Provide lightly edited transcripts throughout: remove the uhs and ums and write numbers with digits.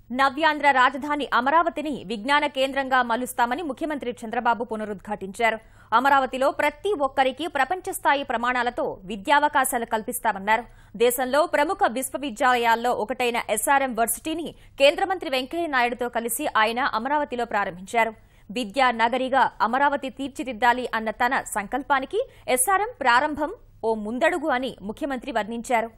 నవ్యాంధ్ర రాజధాని అమరావతిని విజ్ఞాన కేంద్రంగా మలుస్తామని ముఖ్యమంత్రి చంద్రబాబు పునరుద్ఘాటించారు. అమరావతిలో ప్రతి ఒక్కరికి ప్రపంచ స్థాయి ప్రమాణాలతో విద్యావకాశాలు కల్పిస్తామన్నారు. దేశంలో ప్రముఖ విశ్వవిద్యాలయాల్లో ఒకటైన ఎస్ఆర్ఎం వర్సిటీని కేంద్ర మంత్రి వెంకయ్య నాయుడుతో కలిసి ఆయన అమరావతిలో ప్రారంభించారు. విద్యా నగరిగా అమరావతి తీర్చిదిద్దాలి అన్న తన సంకల్పానికి ఎస్ఆర్ఎం ప్రారంభం ఓ ముందడుగు అని ముఖ్యమంత్రి వర్ణించారు.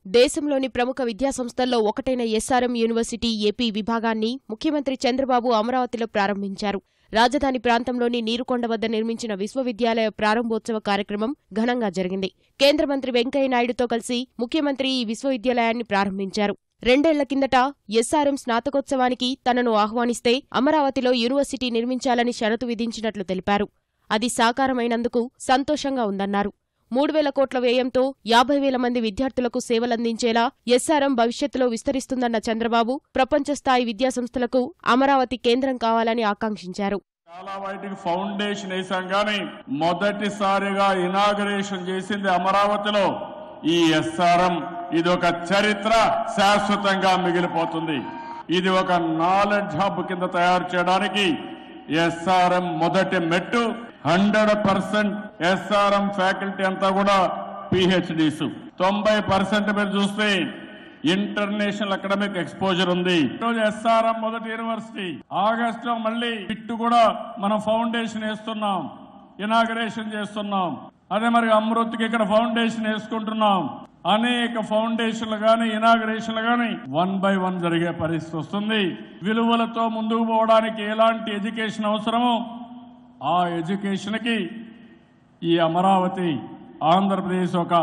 దేశంలోని ప్రముఖ విద్యాసంస్థల్లో ఒకటైన ఎస్ఆర్ఎం యూనివర్సిటీ ఏపీ విభాగాన్ని ముఖ్యమంత్రి చంద్రబాబు అమరావతిలో ప్రారంభించారు. రాజధాని ప్రాంతంలోని నీరుకొండ వద్ద నిర్మించిన విశ్వవిద్యాలయ ప్రారంభోత్సవ కార్యక్రమం ఘనంగా జరిగింది. కేంద్ర మంత్రి వెంకయ్య నాయుడుతో కలిసి ముఖ్యమంత్రి ఈ విశ్వవిద్యాలయాన్ని ప్రారంభించారు. 2 ఏళ్ల కిందట ఎస్ఆర్ఎం స్నాతకోత్సవానికి తనను ఆహ్వానిస్తే అమరావతిలో యూనివర్సిటీ నిర్మించాలని షరతు విధించినట్లు తెలిపారు. అది సాకారమైనందుకు సంతోషంగా ఉందన్నారు. 3,000 కోట్ల వ్యయంతో 50,000 మంది విద్యార్థులకు సేవలందించేలా ఎస్ఆర్ఎం భవిష్యత్తులో విస్తరిస్తుందన్న చంద్రబాబు ప్రపంచ స్థాయి విద్యాసంస్థలకు అమరావతి కేంద్రం కావాలని ఆకాంక్షించారు. చాలా వాటికి ఫౌండేషన్ వేసాం గానీ మొదటిసారిగా ఇనాగరేషన్ చేసింది అమరావతిలో ఈ ఎస్ఆర్ఎం. ఇది ఒక చరిత్ర శాశ్వతంగా మిగిలిపోతుంది. ఇది ఒక నాలెడ్జ్ హబ్ కింద తయారు చేయడానికి ఎస్ఆర్ఎం మొదటి మెట్టు. 100% ఎస్ఆర్ఎం ఫ్యాకల్టీ అంతా కూడా పిహెచ్డీస్. 90% మీరు చూస్తే ఇంటర్నేషనల్ అకాడమిక్ ఎక్స్పోజర్ ఉంది. ఈరోజు ఎస్ఆర్ఎం మొదటి యూనివర్సిటీ. ఆగస్టులో మళ్ళీ బిట్టు కూడా మనం ఫౌండేషన్ వేస్తున్నాం, ఇనాగరేషన్ చేస్తున్నాం. అదే మరి అమృత్కి ఇక్కడ ఫౌండేషన్ వేసుకుంటున్నాం. అనేక ఫౌండేషన్లు గాని ఇనాగరేషన్లు గాని 1 by 1 జరిగే పరిస్థితి వస్తుంది. విలువలతో ముందుకు పోవడానికి ఎలాంటి ఎడ్యుకేషన్ అవసరమో ఆ ఎడ్యుకేషన్ కి ఈ అమరావతి ఆంధ్రప్రదేశ్ ఒక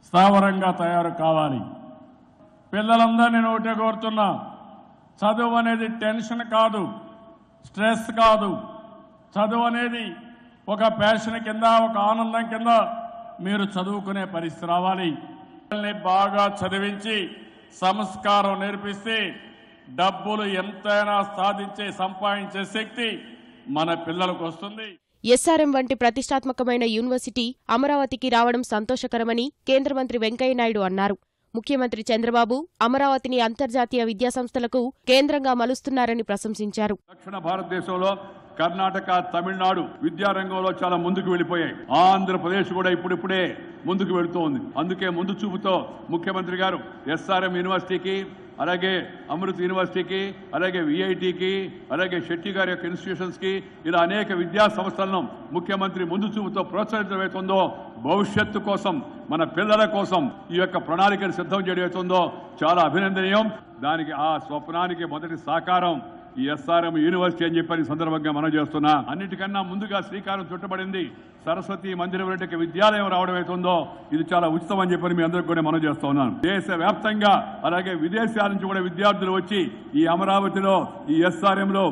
స్థావరంగా తయారు కావాలి. పిల్లలందరూ నేను ఒకటే కోరుతున్నా, చదువు అనేది టెన్షన్ కాదు, స్ట్రెస్ కాదు. చదువు అనేది ఒక ప్యాషన్ కింద, ఒక ఆనందం కింద మీరు చదువుకునే పరిస్థితి రావాలి. పిల్లల్ని బాగా చదివించి సంస్కారం నేర్పిస్తే డబ్బులు ఎంతైనా సంపాదించే శక్తి మన పిల్లలకు వస్తుంది. ఎస్ఆర్ఎం వంటి ప్రతిష్టాత్మకమైన యూనివర్సిటీ అమరావతికి రావడం సంతోషకరమని కేంద్ర మంత్రి వెంకయ్య నాయుడు అన్నారు. ముఖ్యమంత్రి చంద్రబాబు అమరావతిని అంతర్జాతీయ విద్యాసంస్థలకు కేంద్రంగా మలుస్తున్నారని ప్రశంసించారు. దక్షిణ భారతదేశంలో కర్ణాటక, తమిళనాడు విద్యారంగంలో చాలా ముందుకు వెళ్లిపోయాయి. ఆంధ్రప్రదేశ్ కూడా ఇప్పుడిప్పుడే ముందుకు వెళుతోంది. అందుకే ముందు చూపుతో ముఖ్యమంత్రి గారు ఎస్ఆర్ఎం యూనివర్సిటీకి, అలాగే అమృత్ యూనివర్సిటీకి, అలాగే విఐటికి, అలాగే శెట్టి గారి యొక్క ఇన్స్టిట్యూషన్స్ కి, ఇలా అనేక విద్యా సంస్థలను ముఖ్యమంత్రి ముందు చూపుతో ప్రోత్సహించబోతుందో, భవిష్యత్తు కోసం, మన పిల్లల కోసం ఈ యొక్క ప్రణాళికను సిద్ధం చేయబోతుందో చాలా అభినందనీయం. దానికి ఆ స్వప్నానికి మొదటి సాకారం ఈ ఎస్ఆర్ఎం యూనివర్సిటీ అని చెప్పి సందర్భంగా మనం చేస్తున్నా. అన్నిటికన్నా ముందుగా శ్రీకారం చుట్టబడింది సరస్వతి మందిరం వంటి విద్యాలయం రావడం అవుతుందో ఇది చాలా ఉచితం అని చెప్పని మీ అందరికీ కూడా మనం చేస్తూ ఉన్నాను. దేశవ్యాప్తంగా అలాగే విదేశాల నుంచి కూడా విద్యార్థులు వచ్చి ఈ అమరావతిలో, ఈ ఎస్ఆర్ఎంలో,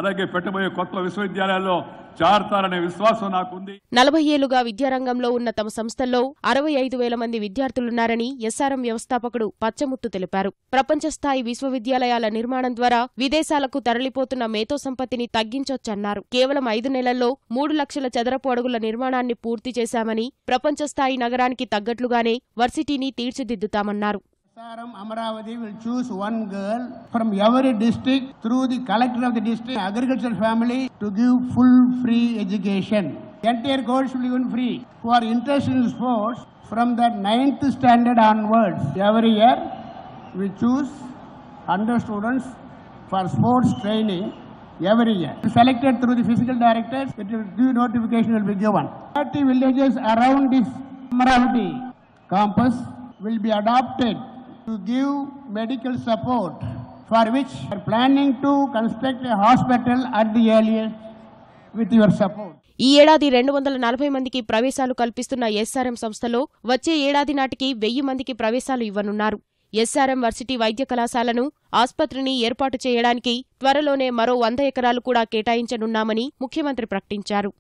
అలాగే పెట్టబోయే కొత్త విశ్వవిద్యాలయాల్లో చేరతారనే విశ్వాసం నాకుంది. 40 ఏళ్లుగా విద్యారంగంలో ఉన్న తమ సంస్థల్లో 65,000 మంది విద్యార్థులున్నారని ఎస్ఆర్ఎం వ్యవస్థాపకుడు పచ్చముత్తు తెలిపారు. ప్రపంచ స్థాయి విశ్వవిద్యాలయాల నిర్మాణం ద్వారా విదేశాలకు తరలిపోతున్న మేధో సంపత్తిని తగ్గించొచ్చన్నారు. కేవలం 5 నెలల్లో 3 లక్షల చదరపు అడుగుల నిర్మాణాన్ని పూర్తి చేశామని, ప్రపంచ స్థాయి నగరానికి తగ్గట్లుగానే వర్సిటీని తీర్చిదిద్దుతామన్నారు. SRM Amaravati will choose one girl from every district through the collector of the district agricultural family to give full free education. The entire course will be given free. Who are interested in sports from the 9th standard onwards, every year we choose 100 students for sports training every year. Selected through the physical directors, due notification will be given. 30 villages around this Amaravati campus will be adopted to give medical support, for which we are planning to construct a hospital at the earliest with your support. ఈ ఏడాది 240 మందికి ప్రవేశాలు కల్పిస్తున్న SRM సంస్థలో వచ్చే ఏడాది నాటికి 1000 మందికి ప్రవేశాలు ఇవ్వనున్నారు. ఎస్ఆర్ఎం వర్సిటీ వైద్య కళాశాలను, ఆస్పత్రిని ఏర్పాటు చేయడానికి త్వరలోనే మరో 100 ఎకరాలు కూడా కేటాయించనున్నామని ముఖ్యమంత్రి ప్రకటించారు.